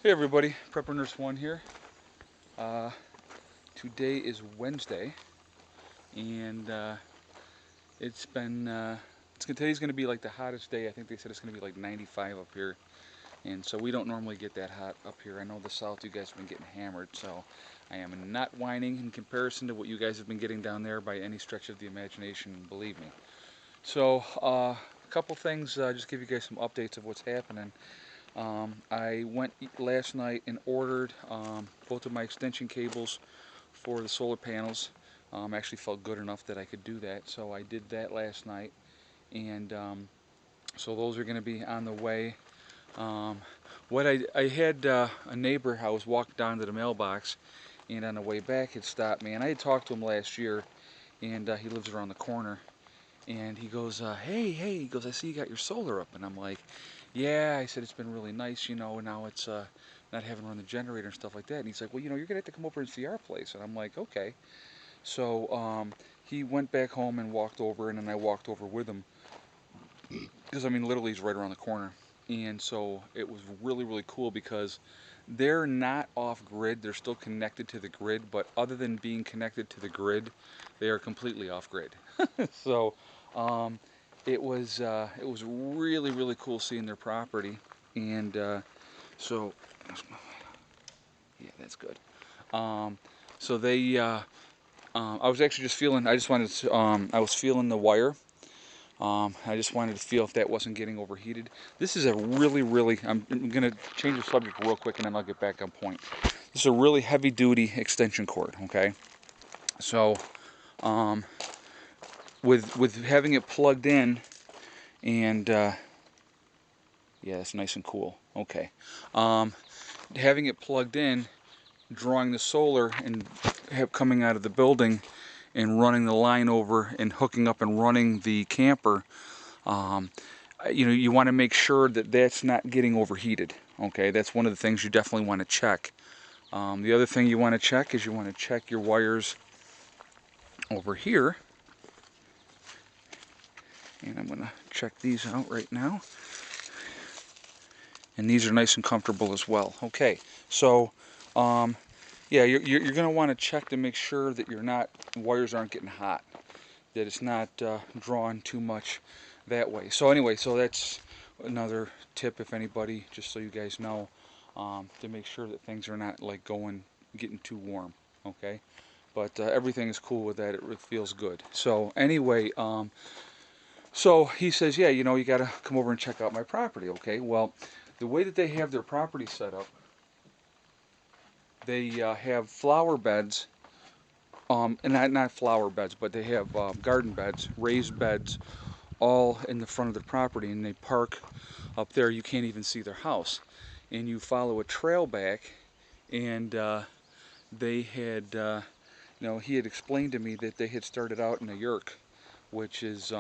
Hey everybody, Prepper Nurse 1 here. Uh, Today is Wednesday, and it's been, today's going to be like the hottest day. I think they said it's going to be like 95 up here, and so we don't normally get that hot up here. I know the south, you guys have been getting hammered, so I am not whining in comparison to what you guys have been getting down there by any stretch of the imagination, believe me. So, a couple things, just give you guys some updates of what's happening. I went last night and ordered both of my extension cables for the solar panels. Actually felt good enough that I could do that, so I did that last night, and so those are going to be on the way. Um, what I had a neighbor, I was walking down to the mailbox, and on the way back had stopped me, and I had talked to him last year, and he lives around the corner, and he goes, hey, he goes, I see you got your solar up. And I'm like, yeah, I said, it's been really nice, now it's not having to run the generator and stuff like that. And he's like, well, you're going to have to come over and see our place. And I'm like, okay. So he went back home and walked over, and then I walked over with him. Because, I mean, literally he's right around the corner. And so it was really, really cool because they're not off grid. They're still connected to the grid, but other than being connected to the grid, they are completely off grid. So um, it was really, really cool seeing their property. And so yeah, that's good. Um, so they I was actually just feeling, I just wanted to, I was feeling the wire. I just wanted to feel if that wasn't getting overheated. This is a really, really, I'm going to change the subject real quick and then I'll get back on point. This is a really heavy duty extension cord, okay? So, with having it plugged in and, yeah, it's nice and cool, okay. Having it plugged in, drawing the solar and coming out of the building and running the line over and hooking up and running the camper, you want to make sure that that's not getting overheated. Okay, that's one of the things you definitely want to check. The other thing you want to check is you want to check your wires over here. And I'm going to check these out right now. And these are nice and comfortable as well. Okay, so yeah, you're going to want to check to make sure that wires aren't getting hot, that it's not drawing too much that way. So anyway, so that's another tip, if anybody, just so you guys know, to make sure that things are not like getting too warm. Okay, but everything is cool with that. It feels good. So anyway, so he says, yeah, you got to come over and check out my property. Okay, well, the way that they have their property set up, they have flower beds. And not flower beds, but they have garden beds, raised beds, all in the front of the property, and they park up there. You can't even see their house, and you follow a trail back, and they had, he had explained to me that they had started out in a yurk, which is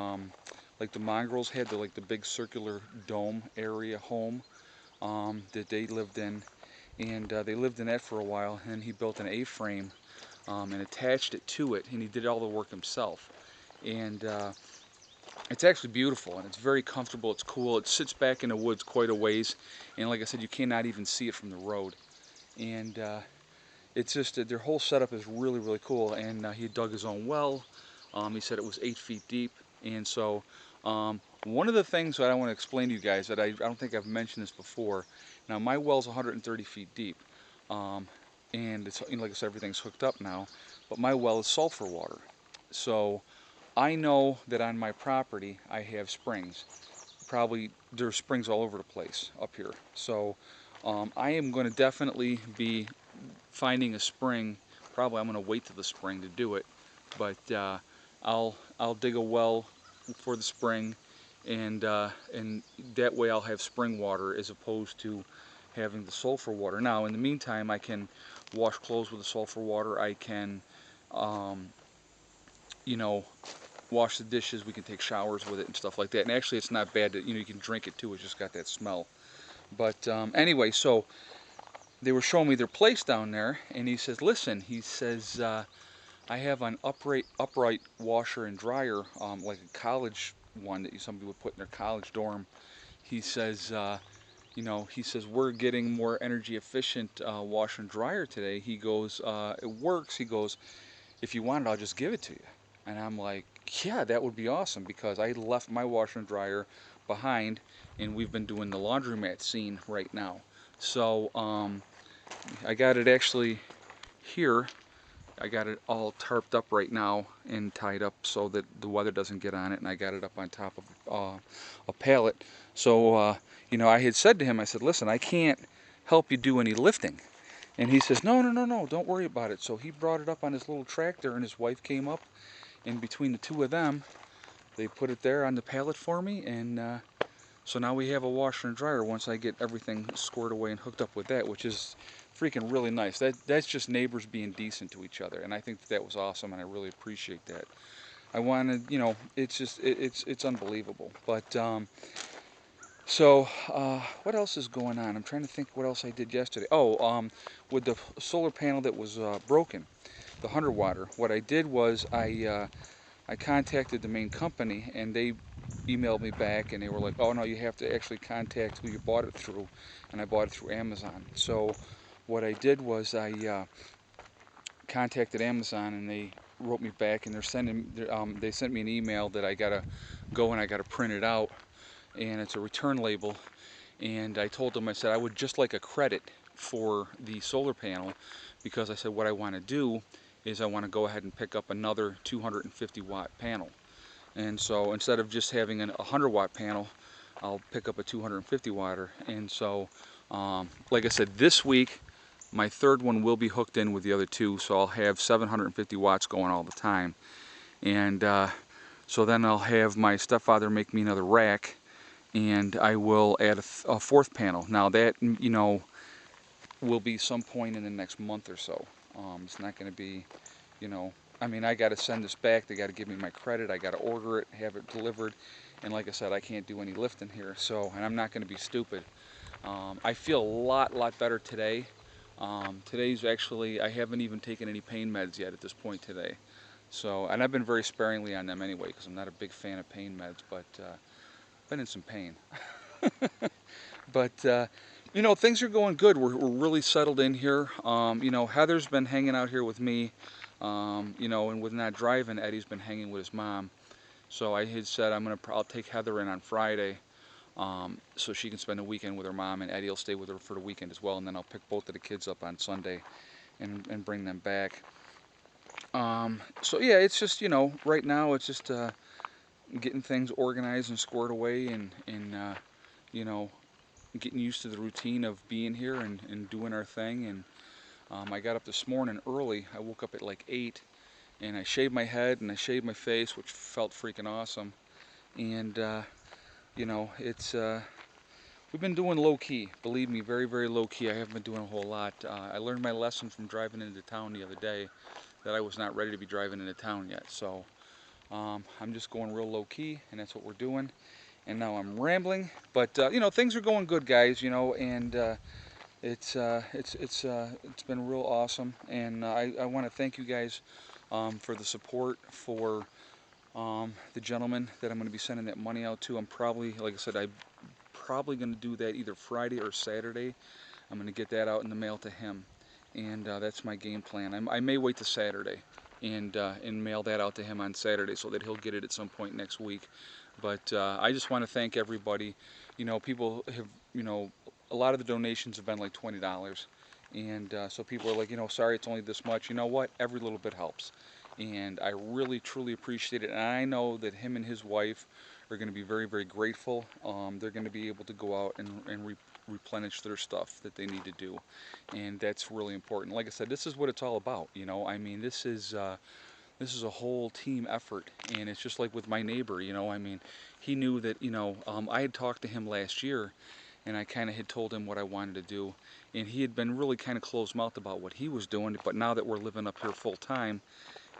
like the mongrels had like the big circular dome area home that they lived in, and they lived in that for a while. And he built an A-frame and attached it to it, and he did all the work himself. And it's actually beautiful, and it's very comfortable. It's cool. It sits back in the woods quite a ways, and like I said, you cannot even see it from the road. And it's just their whole setup is really, really cool. And he dug his own well. He said it was 8 feet deep. And so one of the things that I want to explain to you guys that I don't think I've mentioned this before. Now my well's 130 feet deep, and it's, like I said, everything's hooked up now. But my well is sulfur water, so I know that on my property I have springs. Probably there's springs all over the place up here. So I am going to definitely be finding a spring. Probably I'm going to wait till the spring to do it, but I'll dig a well for the spring, and that way I'll have spring water as opposed to having the sulfur water. Now in the meantime, I can wash clothes with the sulfur water. I can you know wash the dishes. We can take showers with it and stuff like that. And actually, it's not bad. You can drink it too. It's just got that smell. But anyway, so they were showing me their place down there, and he says, "Listen," he says, "I have an upright washer and dryer, like a college one that somebody would put in their college dorm." He says, you know, he says, we're getting more energy efficient washer and dryer today. He goes, it works. He goes, if you want it, I'll just give it to you. And I'm like, yeah, that would be awesome, because I left my washer and dryer behind, and we've been doing the laundromat scene right now. So I got it actually here. I got it all tarped up right now and tied up so that the weather doesn't get on it, and I got it up on top of a pallet. So, you know, I had said to him, I said, listen, I can't help you do any lifting. And he says, no, no, no, no, don't worry about it. So he brought it up on his little tractor, and his wife came up, and between the two of them, they put it there on the pallet for me, and so now we have a washer and dryer once I get everything squared away and hooked up with that, which is freaking really nice. That's just neighbors being decent to each other, and I think that was awesome, and I really appreciate that. I wanted, you know, it's just it's unbelievable. But what else is going on? I'm trying to think what else I did yesterday. Oh, with the solar panel that was broken, the 100 watt. What I did was I contacted the main company, and they emailed me back, and they were like, oh no, you have to actually contact who you bought it through, and I bought it through Amazon. So what I did was I contacted Amazon, and they wrote me back, and they sent me an email that I gotta go and I gotta print it out, and it's a return label. And I told them, I said I would just like a credit for the solar panel, because I said what I want to do is I want to go ahead and pick up another 250 watt panel. And so instead of just having a 100 watt panel, I'll pick up a 250 watter. And so like I said, this week my third one will be hooked in with the other two, so I'll have 750 watts going all the time. And so then I'll have my stepfather make me another rack, and I will add a fourth panel. Now that, you know, will be some point in the next month or so. It's not going to be, you know, I mean, I got to send this back. They got to give me my credit. I got to order it, have it delivered, and like I said, I can't do any lifting here. So, and I'm not going to be stupid. I feel a lot better today. Today's actually, I haven't even taken any pain meds yet at this point today. So, and I've been very sparingly on them anyway, because I'm not a big fan of pain meds, but been in some pain. But you know, things are going good. We're really settled in here. You know, Heather's been hanging out here with me. You know, and with not driving, Eddie's been hanging with his mom. So I had said I'll take Heather in on Friday, so she can spend the weekend with her mom, and Eddie will stay with her for the weekend as well. And then I'll pick both of the kids up on Sunday and bring them back. So yeah, it's just, you know, right now it's just getting things organized and squared away, and you know, getting used to the routine of being here and doing our thing. And I got up this morning early. I woke up at like 8, and I shaved my head and I shaved my face, which felt freaking awesome. And you know, it's we've been doing low key. Believe me, very low key. I haven't been doing a whole lot. I learned my lesson from driving into town the other day, that I was not ready to be driving into town yet. So I'm just going real low key, and that's what we're doing. And now I'm rambling, but you know, things are going good, guys. You know, and it's been real awesome. And I want to thank you guys for the support, for the gentleman that I'm going to be sending that money out to. I'm probably, like I said, I'm probably going to do that either Friday or Saturday. I'm going to get that out in the mail to him, and that's my game plan. I may wait to Saturday and mail that out to him on Saturday, so that he'll get it at some point next week. But I just want to thank everybody. You know, people have, you know, a lot of the donations have been like $20, and so people are like, you know, sorry it's only this much. You know what? Every little bit helps, and I really truly appreciate it. And I know that him and his wife are going to be very grateful. They're going to be able to go out and replenish their stuff that they need to do, and that's really important. Like I said, this is what it's all about. You know, I mean, this is a whole team effort, and it's just like with my neighbor. You know, I mean, he knew that, you know, I had talked to him last year, and I kind of had told him what I wanted to do, and he had been really kind of closed-mouthed about what he was doing. But now that we're living up here full time,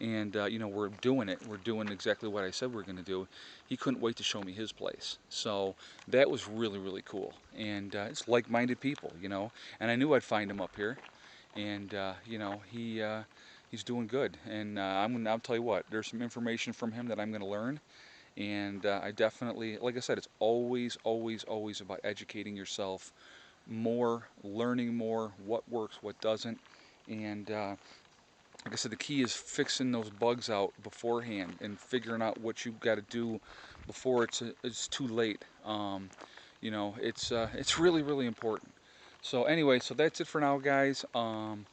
and you know, we're doing exactly what I said we're going to do, he couldn't wait to show me his place. So that was really cool. And it's like-minded people, you know, and I knew I'd find him up here. And you know, he's doing good. And I'll tell you what, there's some information from him that I'm going to learn, And I definitely, like I said, it's always, always, always about educating yourself more, learning more, what works, what doesn't. And like I said, the key is fixing those bugs out beforehand and figuring out what you've got to do before it's too late. It's really, really important. So anyway, so that's it for now, guys. I'm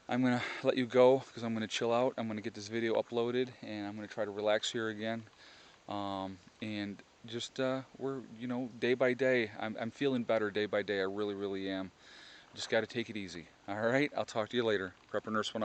gonna let you go because I'm gonna chill out. I'm gonna get this video uploaded, and I'm gonna try to relax here again. And just we're day by day. I'm feeling better day by day. I really, really am. Just got to take it easy. All right. I'll talk to you later. Prepper Nurse 1.